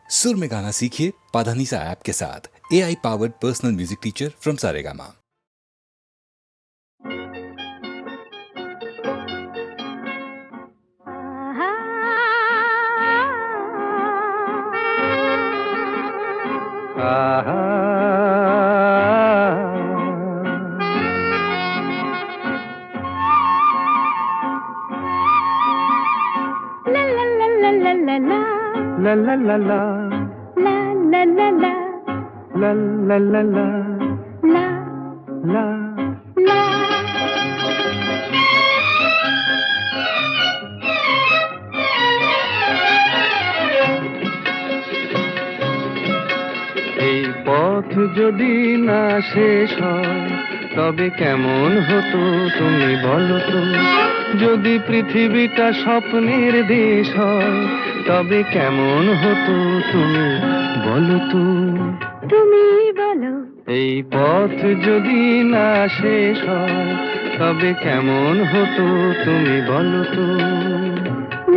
सुर में गाना सीखिए पाधानीसा ऐप के साथ। AI powered personal music teacher from Saregama. La la la la la la la la la la la la la la la এই পথ যদি না শেষ হয় তবে কেমন হতো তুমি বলো তো। যদি পৃথিবীটা স্বপ্নের দেশ হয় তবে কেমন হতো তুমি বলো তো। তুমি বলো। এই পথ যদি না শেষ হয় তবে কেমন হতো তুমি বলো তো।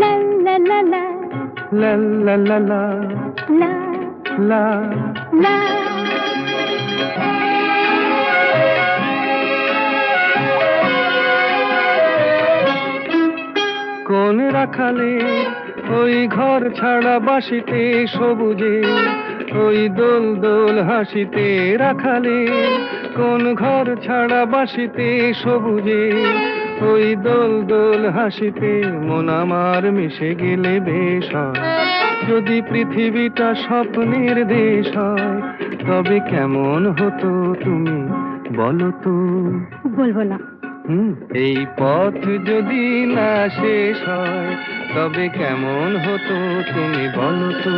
লা লা লা লা লা লা লা লা লা লা লা। কোন রাখালে ওই ঘর ছাড়া বাসিতে সবুজে ওই দোল দোল হাসিতে রাখালে কোন ঘর ছাড়া বাসিতে সবুজে ওই দোল দোল হাসিতে মন আমার মিশে গেলে বেশ হয়। যদি পৃথিবীটা স্বপ্নের দেশ হয় তবে কেমন হতো তুমি বলো তো। বলবো না। এই পথ যদি না শেষ হয় তবে কেমন হতো তুমি বলো তো।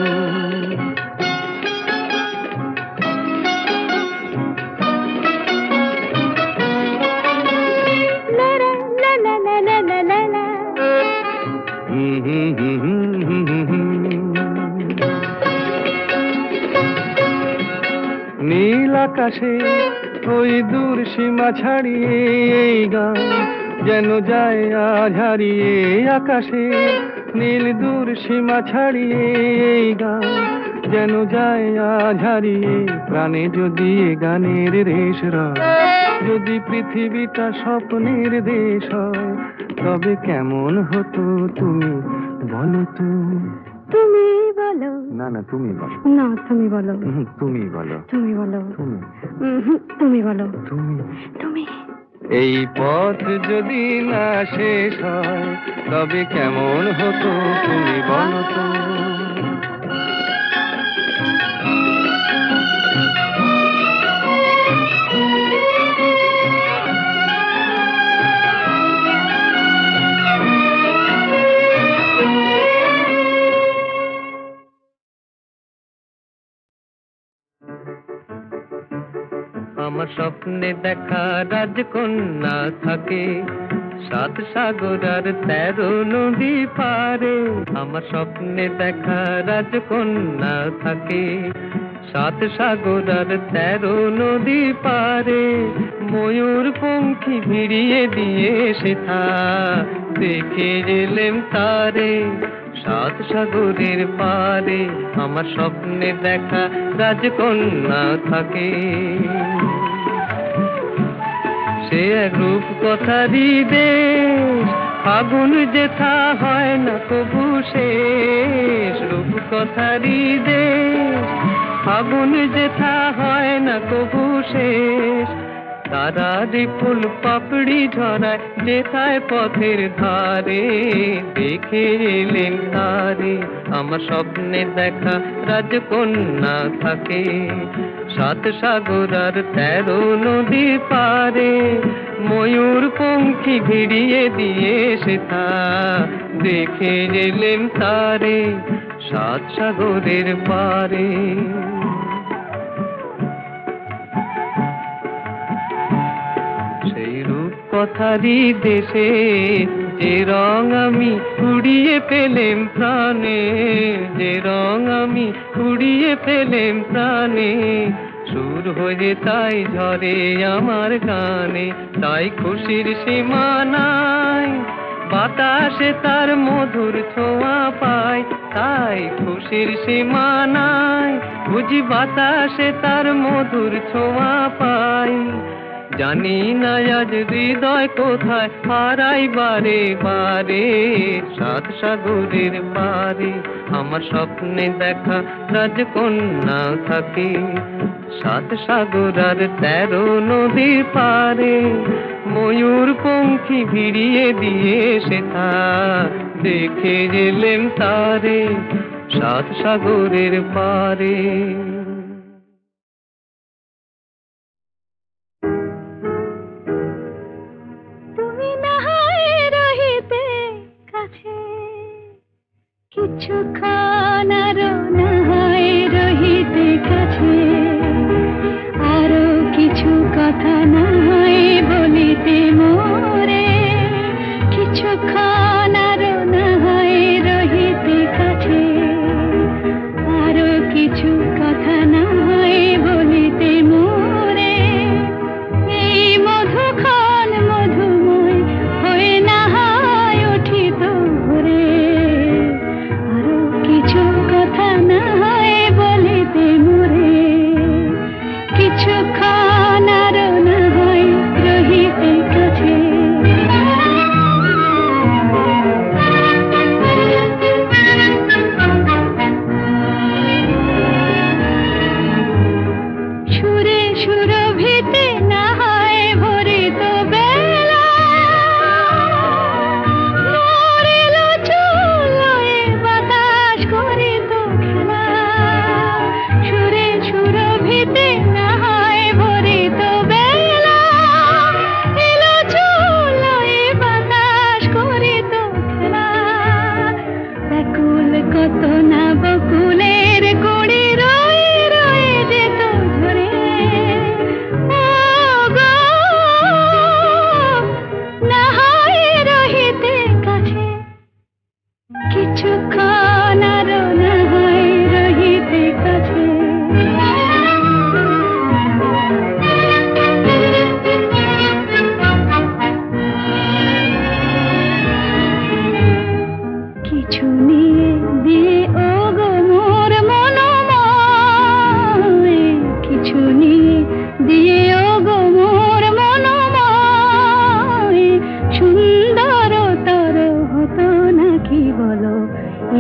নীল আকাশে ওই দূর সীমা ছাড়িয়ে এই গান যেন যায় আজ হারিয়ে। আকাশে নীল দূর সীমা ছাড়িয়ে এই গান যেন যায় আজ হারিয়ে। প্রাণে যদি এ গানের রেশ রয় যদি পৃথিবীটা স্বপ্নের দেশ হয় তবে কেমন হতো তুমি বলো তো। তুমি বলো। না না তুমি বলো। না তুমি বলো। তুমি বলো। তুমি বলো। তুমি তুমি বলো। তুমি তুমি। এই পথ যদি না শেষ হয় তবে কেমন হতো তুমি বলো তো। আমার স্বপ্নে দেখা রাজকন্যা থাকে 7 সাগর আর 13 নদী পারে। আমার স্বপ্নে দেখা রাজকন্যা থাকে 7 সাগর আর 13 নদী পারে। ময়ূর পঙ্খী ভিড়িয়ে দিয়ে সেথা দেখে গেলেম তারে 7 সাগরের পারে। আমার স্বপ্নে দেখা রাজকন্যা থাকে। সে এক রূপ কথারই দেশ ফাগুন যেথা হয় না কবু শেষ। রূপ কথারই দেশ ফাগুন যেথা হয় না কবু শেষ। তারা ফুল পাপড়ি ঝরায় যেথায় পথের ধারে দেখে এলেন তারে। আমার স্বপ্নে দেখা রাজকন্যা থাকে 7 সাগর আর 13 নদী পারে। ময়ূর পঙ্খী ভিড়িয়ে দিয়ে সেথা দেখে এলেন তারে 7 সাগরের পারে। সেই রূপ কথারই দেশে যে রং আমি কুড়িয়ে পেলেম প্রাণে। যে রং আমি কুড়িয়ে পেলেম প্রাণে। সুর হয়ে তাই ঝরে আমার গানে। তাই খুশির সীমা নাই বাতাসে তার মধুর ছোঁয়া পায়। তাই খুশির সীমানায় বুঝি বাতাসে তার মধুর ছোঁয়া পাই। জানি না আজ হৃদয় কোথায় হারাই বারে বারে, সাত সাগরের পারে আমার স্বপ্নে দেখা রাজকন্যা থাকে। সাত সাগর আর 13 নদীর পারে ময়ূর পঙ্খী ভিড়িয়ে দিয়ে সেথা দেখে গেলেম তারে সাত সাগরের পারে। তুমি না হয় রহিতে কাছে, কিছুক্ষণ আরো না হয় রহিতে কাছে, আরো কিছু কথা না হয় বলিতে মোরে, কিছুক্ষণ আরো না হয় রহিতে কাছে, আরো কিছু কথা না হয় বলিতে মোরে। এই মধুক্ষণ মধুময় হয়ে না হয় উঠিত ভোরে, আরো কিছু কথা না হয় বলিতে মোরে, কিছুক্ষণ আরো না হয় রহিতে কাছে। সুরে সুরভিতে না হয় ভরিত বেলা, মরিল চুলোয় বাতাস করিত খেলা। সুরে সুরভিতে না হয় ভরিত বেলা, এলো চুলোয় বাতাস করিত খেলা। ব্যাকুল কত না বকুলের কুড়ি রয়ে রয়ে যেত ঝরে, ও গো না হয় রহিতে কাছে, কিছুক্ষণ আরো না হয় রহিতে কাছে। কিছু নিয়ে দিয়ে ও গো মোর মনোময়, কিছু নিয়ে দিয়ে ও গো মোর মনোময়, সুন্দরতর হতো নাকি বলো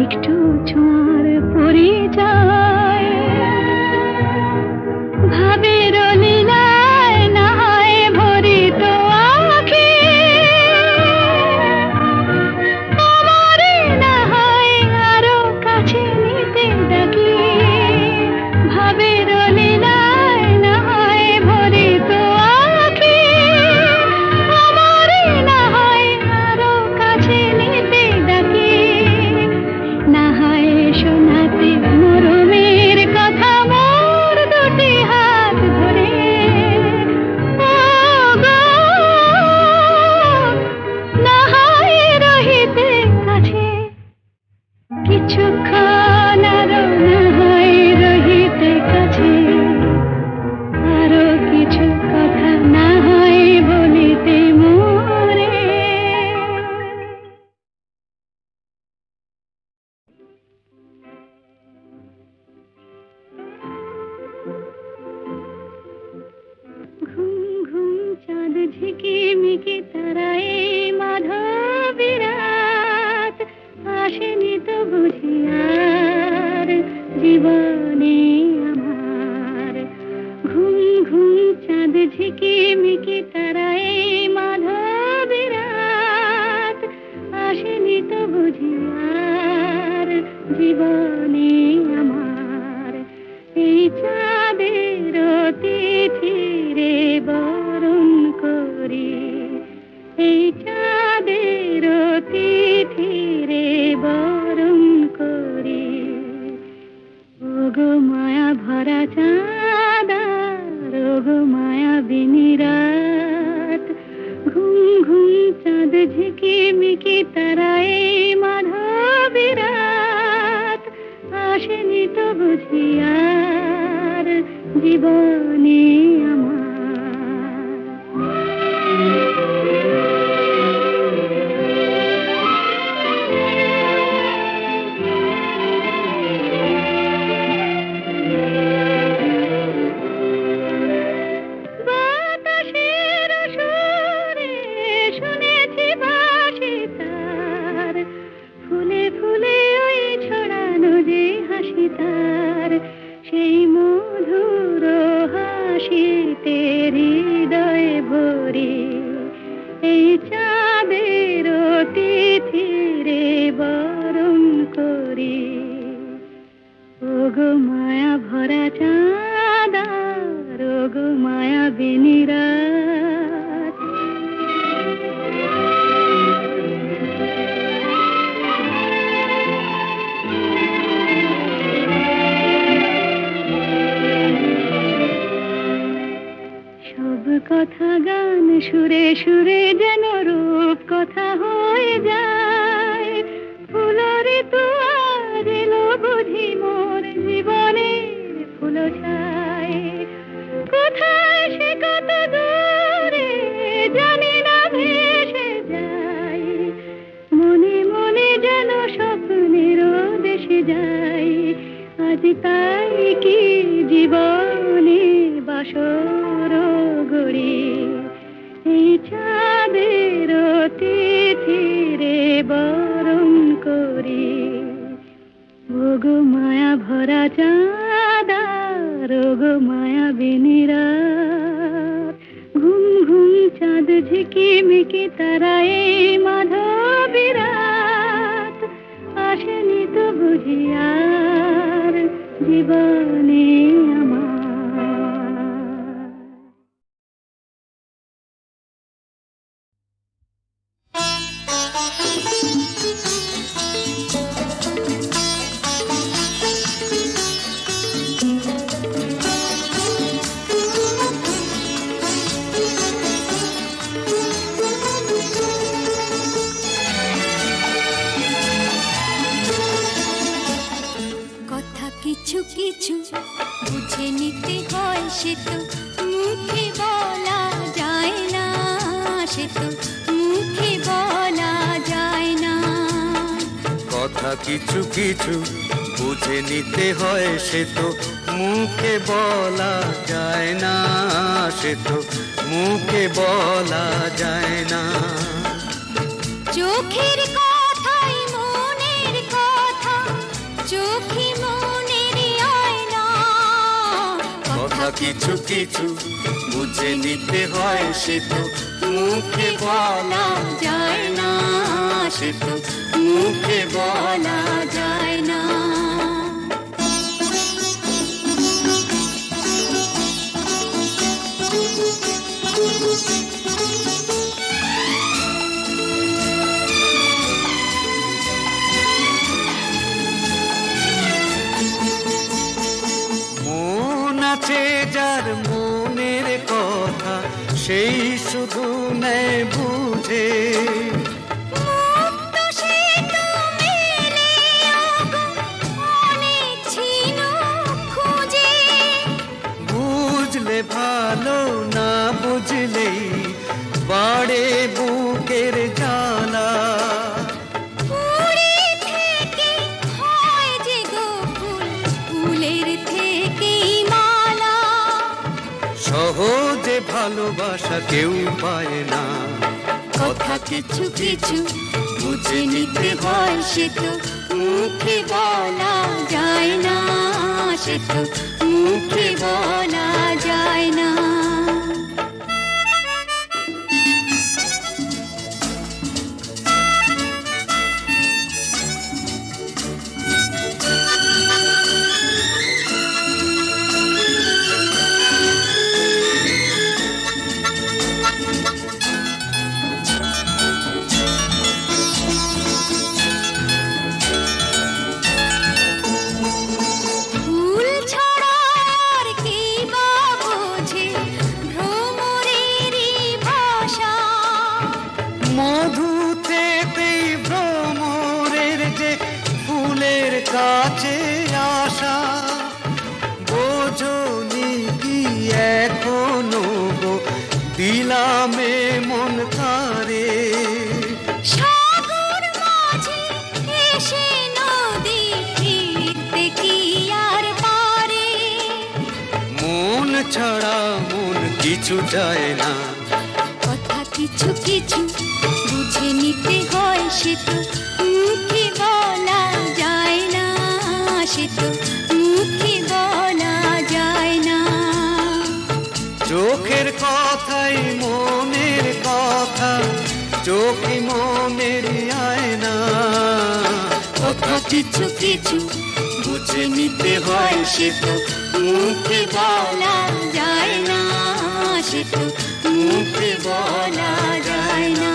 একটু ছোঁয়ার পরিচয়। ভাবের লীলায় না হয় ভরিত আঁখি, আমারে না হয় আরো কাছে নিতে ডাকি। ভাবের লীলায় না হয় ভরিত আঁখি, আমারে না হয় আরো কাছে নিতে ডাকি। না হয় শোনাতে মরমের কথা মোর দুটি হাত ধরে, ও গো না হয় রহিতে কাছে, কিছুক্ষণ আরো না হয় রহিতে কাছে, আরো কিছু কথা না হয় বলিতে মোরে। ঘুম ঘুম চাঁদ ঝিকিমিকি তারায় মাধবী রাত, আসেনি তো বুঝি আর জীবনে আমার। ঘুম ঘুম চাঁদ ঝিকিমিকি তারায় মাধবী রাত, আসেনি তো বুঝি আর জীবনে আমার। এই চাঁদের তিথিরে বরণ করি, এই চাঁদের তিথিরে বরণ করি। ওগো মায়া ভরা চাঁদার, ওগো মায়া বিনি রাত, ঘুম ঘুম চাঁদ ঝিকিমিকি তারায় মাধবী রাত, আসেনি তো বুঝি আর জীবনে আমার। ওগো মায়া ভরা চাঁদা ওগো মায়া বিনিরাত সব কথা গান সুরে সুরে যেন রূপ কথা হয়ে যায় ফুলরে তো আজ এলো বুঝি মোর জীবনের ফুল ছায় কোথায় সে কত দূরে জানি না ভেসে যায় মনে মনে যেন স্বপ্নের দেশে যায় আজ তাই কি জীবনে বাসর গড়ি এই চাঁদের তিথিরে বরণ করি ওগো মায়া ভরা চাঁদা ওগো মায়া বিনিরাত ঘুম ঘুম চাঁদ ঝিকিমিকি তারা এই মাধবী রাত আসেনি তো বুঝি আর জীবনে আমার কথা কিছু কিছু বুঝে নিতে হয় সে তো মুখে বলা যায় না সে তো মুখে বলা যায় না কথা কিছু কিছু বুঝে নিতে হয় সে তো মুখে বলা যায় না সে তো মুখে বলা যায় না চোখের কথাই মনের কথা চোখে মনের আয়না কথা কিছু কিছু বুঝে নিতে হয় সে তো মুখে বলা যায় না সে তো মুখে বলা যায় না মন আছে যার মনের কথা সেই শুধু নেয় বুঝে মুক্ত সে তো মেলে ওগো অনেক ছিল খুঁজে বুঝলে ভালো না বুঝলেই বাড়ে বুকের জ্বালা ফুলের থেকে হয় যে গো ফুল ফুলের থেকেই মালা সহজে ভালোবাসা কেউ পায় না কথা কিছু কিছু বুঝে নিতে হয় সে তো মুখে বলা যায় না সে তো মুখে বলা যায় না ফুল ছাড়া আর কি বা বোঝে ভ্রমরেরই ভাষা মধু থেকেই ভ্রমরের যে ফুলের কাছে আসা বোঝনি কি এখনো গো দিলামে মন তারে সাগর মাঝে এসে নদী ফিরতে কি আর পারে মন ছাড়া মন কিছু চায় না কথা কিছু কিছু বুঝে নিতে হয় সে তো মুখে বলা যায় না সে তো মুখে বলা যায় না চোখের কথাই মনের কথা চোখে মনের আয়না কথা কিছু কিছু বুঝে বুঝে নিতে হয় সে তো মুখে বলা যায় না, সে তো মুখে বলা যায় না।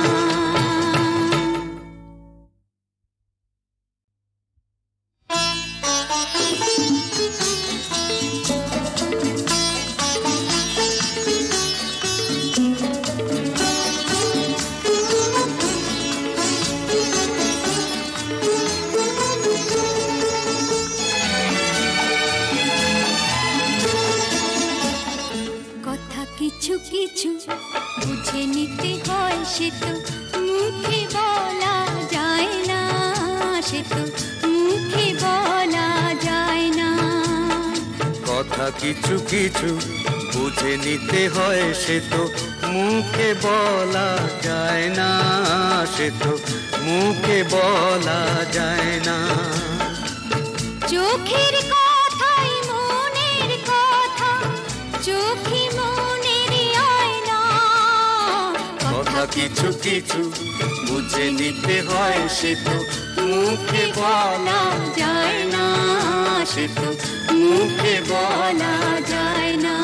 কিছু কিছু বুঝে নিতে হয় সে তো মুখে বলা যায় না, সে তো মুখে বলা যায় না। কথা কিছু কিছু বুঝে নিতে হয় সে তো মুখে বলা যায় না, সে তো মুখে বলা যায় না। চোখের কথাই মনের কথা, চোখে কথা কিছু কিছু বুঝে নিতে হয় সে তো মুখে বলা যায় না, সে তো মুখে বলা যায় না।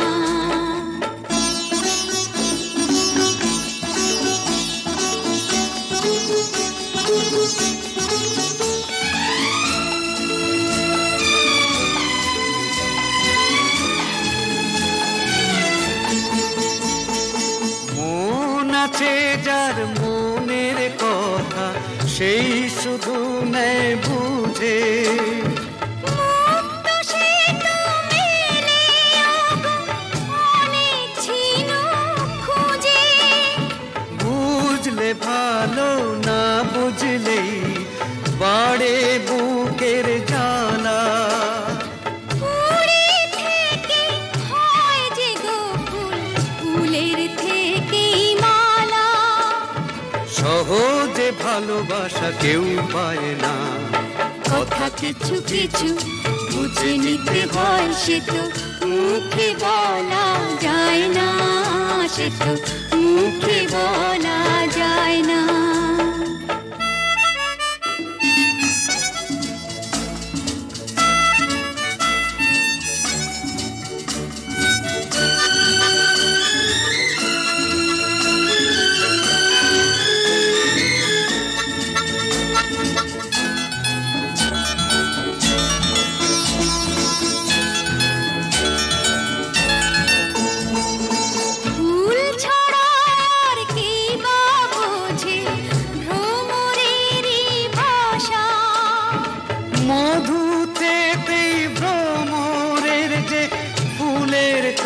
আছে যার মনের কথা সেই শুধু নেয় বুঝে, বুঝলে ভালো না বুঝলেই বাড়ে বুকের জ্বালা। সহজে ভালোবাসা কেউ পায় না। কথা কিছু কিছু বুঝে নিতে হয় সে তো মুখে বলা যায় না, সে তো মুখে বলা যায় না।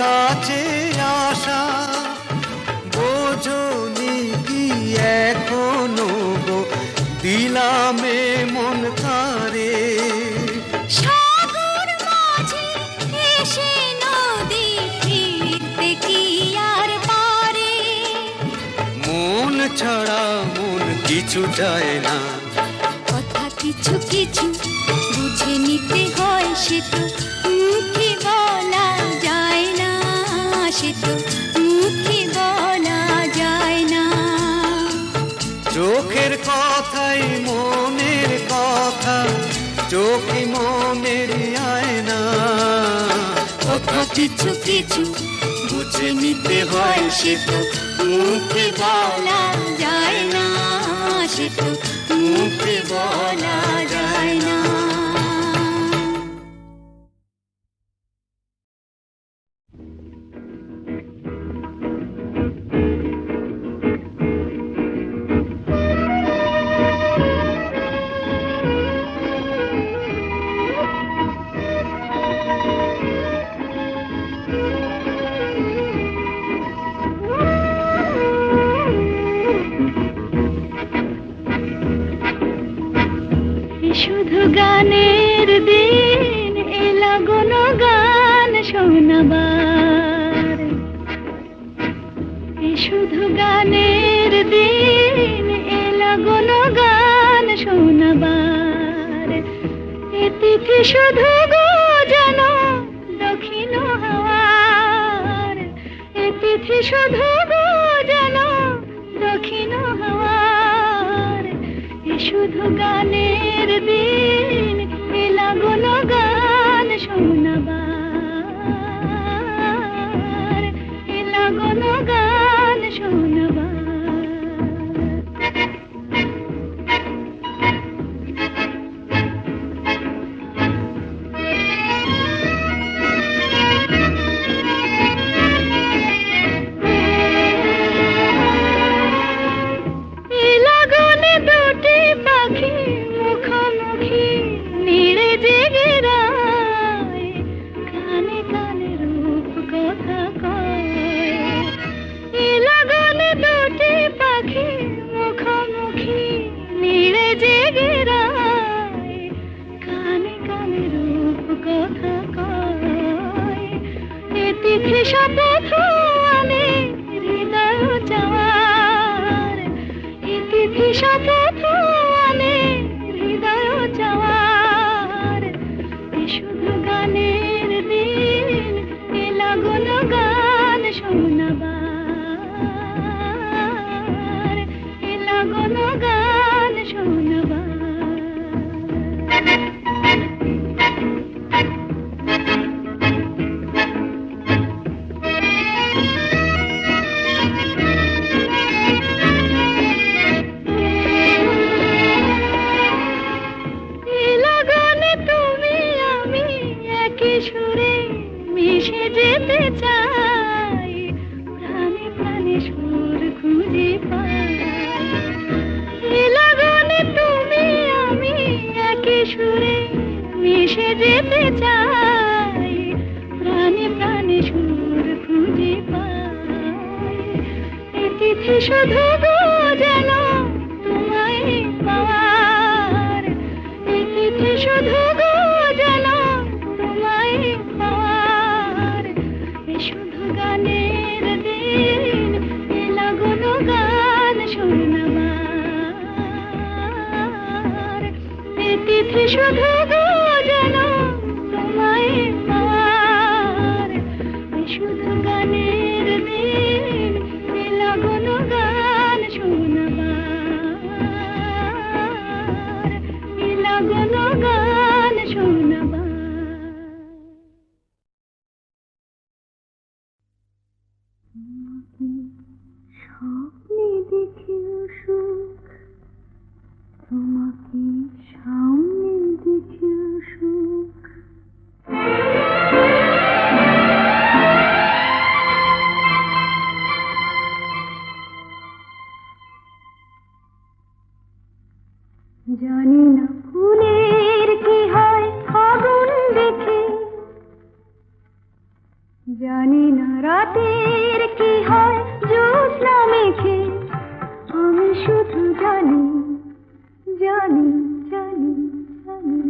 কাছে আসা বোঝনি কি এখনো গো দিলামে মন তারে। সাগর মাঝে এসে নদী ফিরতে কি আর পারে, মন ছাড়া মন কিছু চায় না। কথা কিছু কিছু বুঝে নিতে হয় সে তো মুখে বলা যায় না, সে তো মুখে বলা যায় না। চোখের কথাই মনের কথা, চোখে মনের আয়না। কথা কিছু কিছু বুঝে নিতে হয় সে তো মুখে বলা যায় না, সে তো মুখে বলা যায় না। শুধু গানের দিন এলা কোনো গান শোনাবার, শুধু গানের দিন এলা কোনো গান শোনাবার। এ তিথি শুধু গো যেন দক্ষিণ হাওয়ার, এ তিথি শুধু গো যেন দক্ষিণ হাওয়ার। শুধু গানের দিন এলা গুনো গান শপথ আমি হৃদয় চাওয়ার, ইতি শপথ আমি হৃদয় চাওয়ার। এ শুধু গানের দিন, এ লাগন গান শোনাবার, এ লাগন গান শোনাবার। সুরে মিশে যেতে চাই, প্রাণে প্রাণে সুর খুঁজে পাই। এ লগনে তুমি আমি একই সুরে মিশে যেতে চাই, প্রাণে প্রাণে সুর খুঁজে পাই। এ তিথি শুধু গো যেন তোমায় পাওয়ার, এ তিথি শুধু গো যেন পাওয়ার। এ শুধু গানের দিন, এ লাগন গান শোনাবার। এ তিথি শুধু গো যেন তোমায় পাওয়ার, এ শুধু গানের দিন, এ লাগন গান শোনাবার, এ লাগন গান শোনাবার। স্বপ্নে দেখিও সুখ, তোমাকে সামনে দেখিও সুখ। জানি না ফুলের কি হয় আগুন দেখে, জানি না রাতের কি হয় জ্যোৎস্না মেখে। আমি শুধু জানি জানি জানি জানি,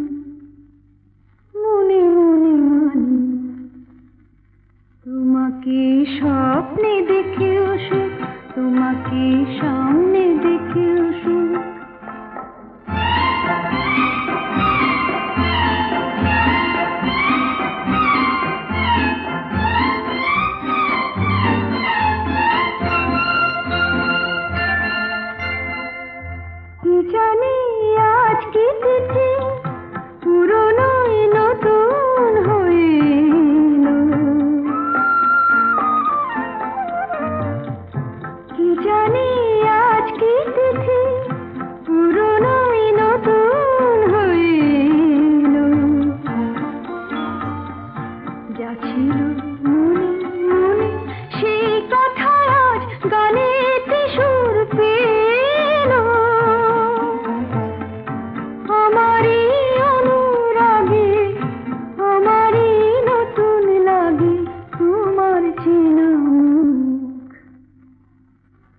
মনে মনে মানি। তোমাকে স্বপ্নে দেখেও সুখ, তোমাকে সামনে দেখেও সুখ। জানি আজ কি তিথি, পুরনো নতুন হয়ে এলো। কি জানি আজ কি তিথি, পুরনো নতুন হয়ে এলো। যা ছিল মনে মনে সেই কথা আজ গানেতে সুর পেল। আমারই অনুরাগে, আমারই নতুন লাগে তোমার চেনা মুখ।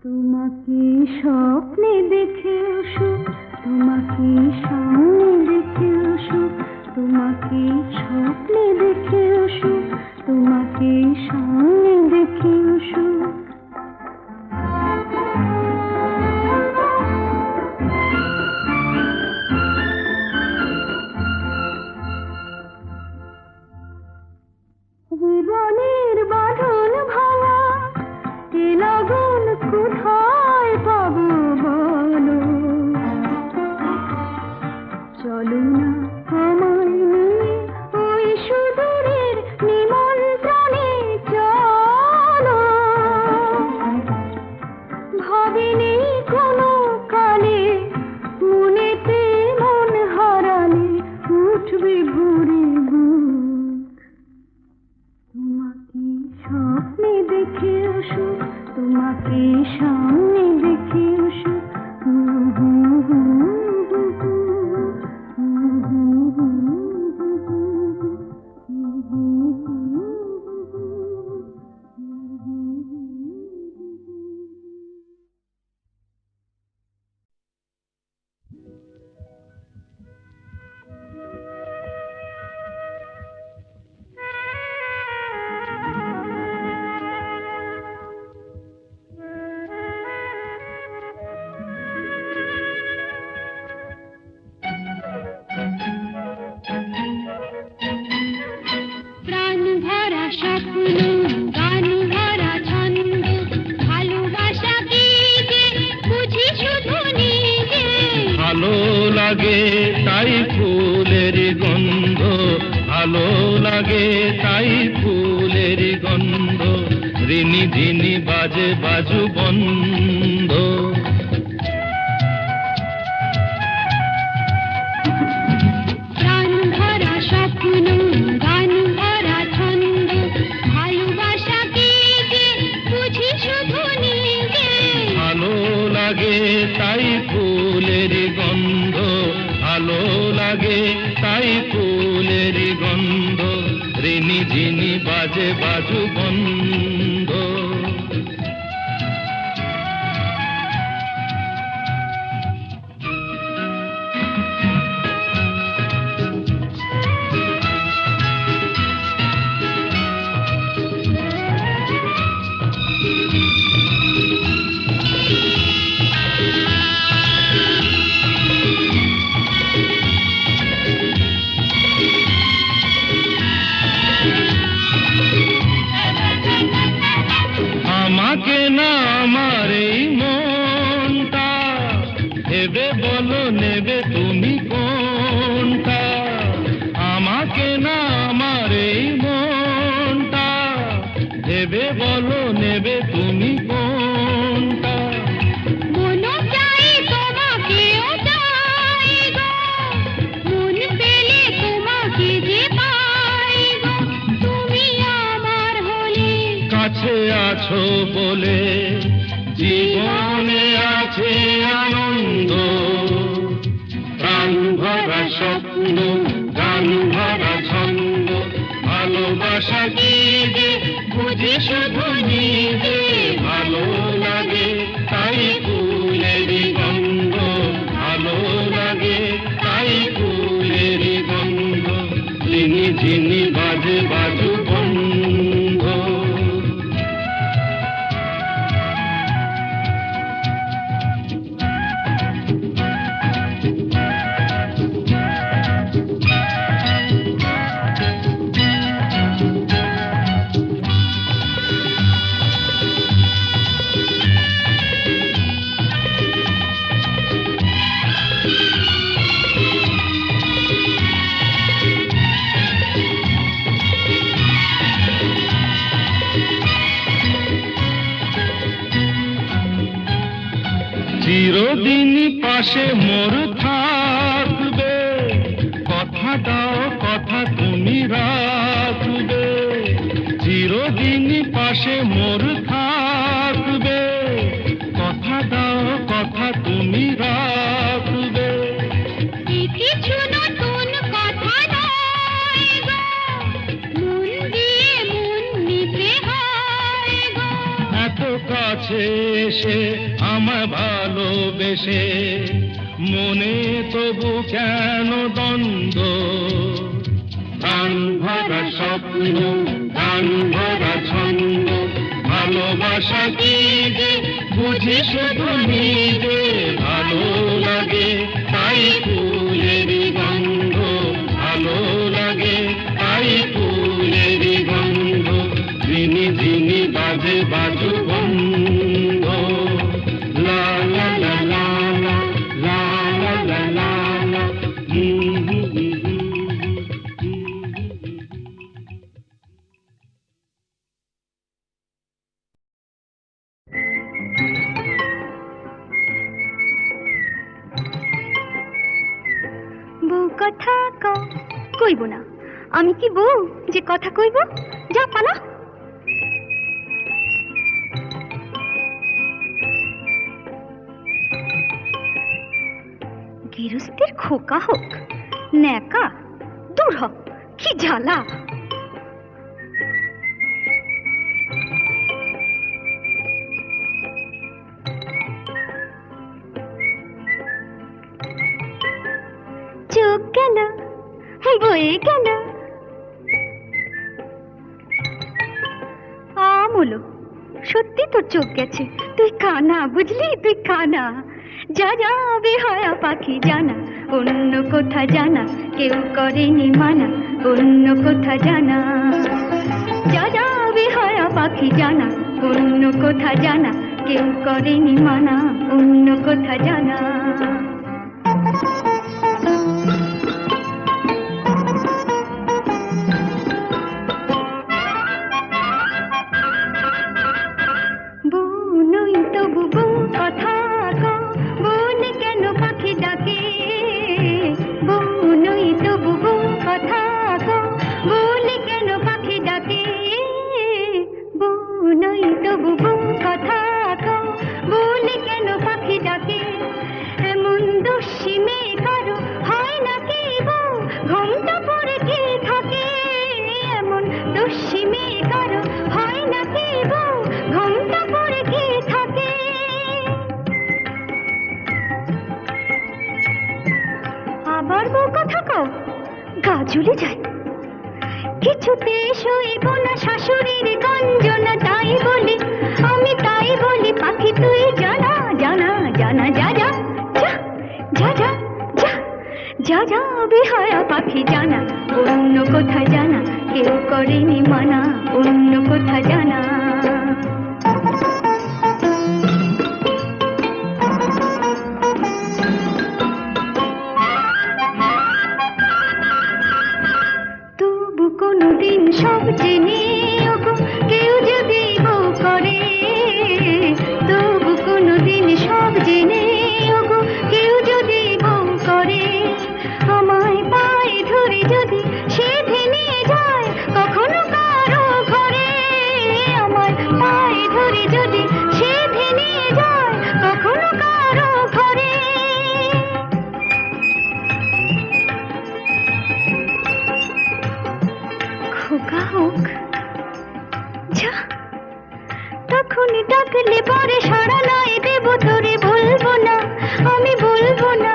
তোমাকে স্বপ্নে দেখেও সুখ, তোমাকে সামনে দেখেও সুখ। তোমাকে স্বপ্নে দেখেও সুখ, তোমাকে সামনে দেখেও সুখ। জীবনের বাঁধন ভাঙা, এ লগন কোথায় পাবো বলো। চলো না আমায় নিয়ে ওই সুদূরের নিমন্ত্রণে চলো। ভাবিনি কোনো কালে মনেতে মন হারালে উঠবে ভরে বুক। তোমাকে স্বপ্নে দেখেও সুখ, তোমাকে সামনে দেখেও সুখ। লাগে তাই ফুলের গন্ধ, রিনি ঝিনি বাজে বাজু বন্ধ। প্রাণ ভরা স্বপ্ন, গান ভরা ছন্দ, ভালোবাসা কি যে বুঝি শুধু নিজে। ভালো লাগে তাই ফুলের গন্ধ, ভালো লাগে তাই ফুলের গন্ধ, রিনি ঝিনি বাজে বাজু বন্ধ। আমাকে না আমার এই মনটা ভেবে বলো নেবে তুমি কোনটা। আমাকে না আমার এই মনটা ভেবে বলো নেবে তুমি কোনটা। মনও চাই তোমাকেও চাই গো, মন পেলে তোমাকে যে পাই গো। তুমি আমার হলে কাছে আছো বলে জীবনে আছে আনন্দ, প্রাণ ভরা স্বপ্ন, গান ভরা ছন্দ, ভালোবাসা কি যে বুঝি শুধু নিজে। ভালো লাগে তাই ফুলের গন্ধ, ভালো লাগে তাই ফুলের গন্ধ, ঝিনি ঝিনি বাজে বাজু বন্ধ। চিরদিন পাশে মোর থাকবে, কথা দাও কথা তুমি রাখবে। চিরদিন পাশে মোর থাকবে, কথা দাও কথা তুমি রাখবে। কিছু নতুন কথা নয় গো, মন দিয়ে মন নিতে হয় গো। এত কাছে এসে আমার ভালোবেসে মনে তবু কেন দ্বন্দ্ব। প্রাণ ভরা স্বপ্ন, গান ভরা ছন্দ, ভালোবাসা কি যে বুঝি শুধু নিজে। ভালো লাগে তাই ফুলের গন্ধ, ভালো লাগে তাই ফুলের গন্ধ, ঝিনি ঝিনি বাজে বাজু বন্ধ। লা লা লা লা লা, লা লা লা লা লা, বউ কথা কইব না, আমি কি বউ যে কথা কইব? যা পালা। গৃহস্থের খোকা হোক ন্যাকা, দূর হ, কি জ্বালা। চোখ গেল বয়ে গেল আমলো, সত্যি তোর চোখ গেছে, তুই কানা, বুঝলি? তুই কানা। যা যা বেহায়া পাখি জানা, অন্য কোথা জানা কেউ করেনি মানা, অন্য কোথা জানা। যা যা বেহায়া পাখি জানা, অন্য কোথা জানা কেউ করেনি মানা, অন্য কোথা জানা। দস্যি মেয়ে কারো হয় না কি বউ, ঘোমটা পরে কে থাকে? আবার বউ কথা কও, গা জ্বলে যায়। কিছুতে সইব না শাশুড়ির গঞ্জনা, তাই বলি আমি, তাই বলি পাখি তুই জানা জানা জানা, যা যা যা যা যা যা যা যা বেহায়া পাখি জানা, অন্য কোথায় জানা কেউ করেনি মানা, অন্য কোথায় জানা। তবু কোনদিন সব জেনে ওগো কেউ যদি বউ করে, তবু কোনদিন সব জেনে ওগো কেউ যদি বউ করে, আমায় পায়ে ধরে যদি সে ভেঙে যায় কখনো কারো ঘরে, আমায় পায়ে ধরে যদি সে ভেঙে যায় কখনো কারো ঘরে। খোকা হোক যা, তখন ডাকলে পরে সাড়া নয় দেব তোরে, বলবো না আমি, বলবো না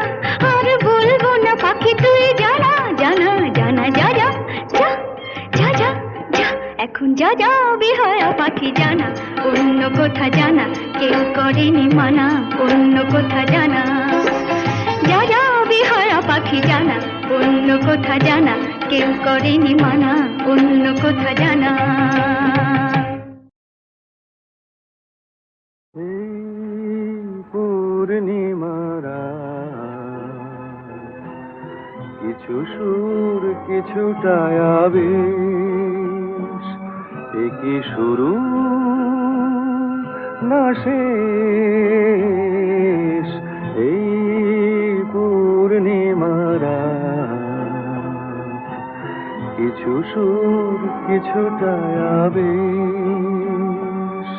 আর বলবো না পাখি তুই জানা জানা জানা, যা যা যা যা যা যা, এখন যা যা বেহায়া পাখি জানা, অন্য কোথা জানা কেউ করেনি মানা, অন্য কোথা জানা। যা যা বেহায়া পাখি জানা, অন্য কোথা জানা কেউ করেনি মানা, অন্য কোথা জানা। পূর্ণিমারা কিছু সুর কিছুটা আবেশ, এ কি শুরু না শেষ? এই পূর্ণিমারা কিছু সুর কিছুটা আবেশ।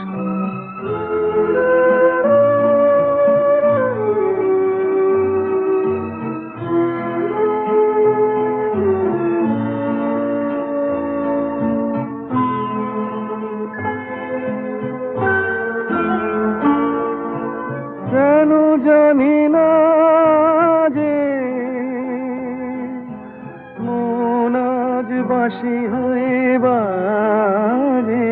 কেন জানি না যে মন আজ বাঁশি হয়ে বাজে,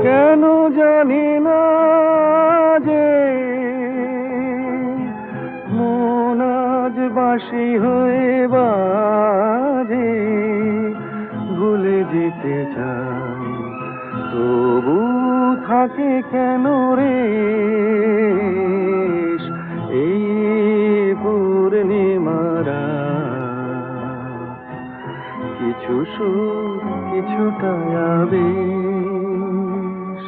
কেন জানি না যে মন আজ বাঁশি হয়ে বাজে, ভুলে যেতে চাই তবু থাকে কেন রে এই পূর্ণিমারা? কিছু সুর কিছুটা আবেশ।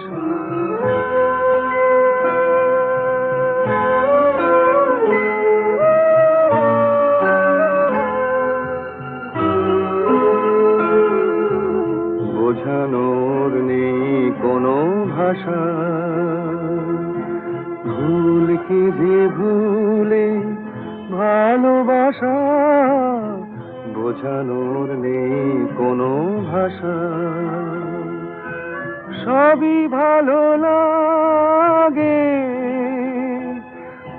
বোঝানোর নেই কোনো ভাষা, ভুল কি যে ভুলে ভালোবাসা, বোঝানোর নেই কোনো ভাষা। সবই ভালো লাগে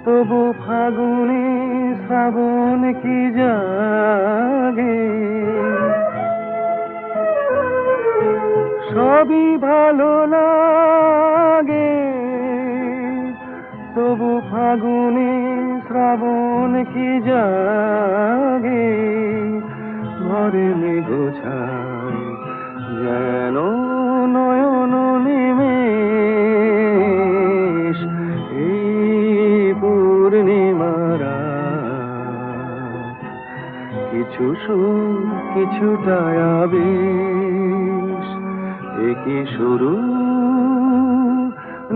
তবু ফাগুনে শ্রাবণ কি জাগে, সবই ভালো লাগে তবু ফাগুনে শ্রাবণ কি জাগে, ঘরে মেঘোছায় যেন নয়ন নিমেষ, এই পূর্ণিমারা কিছু সুর কিছুটা আবেশ, এ কি শুরু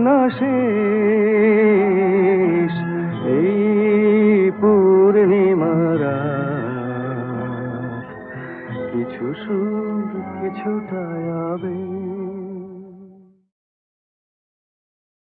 না শেষ? এই পূর্ণিমারা কিছু সুর কিছুটা আবেশ।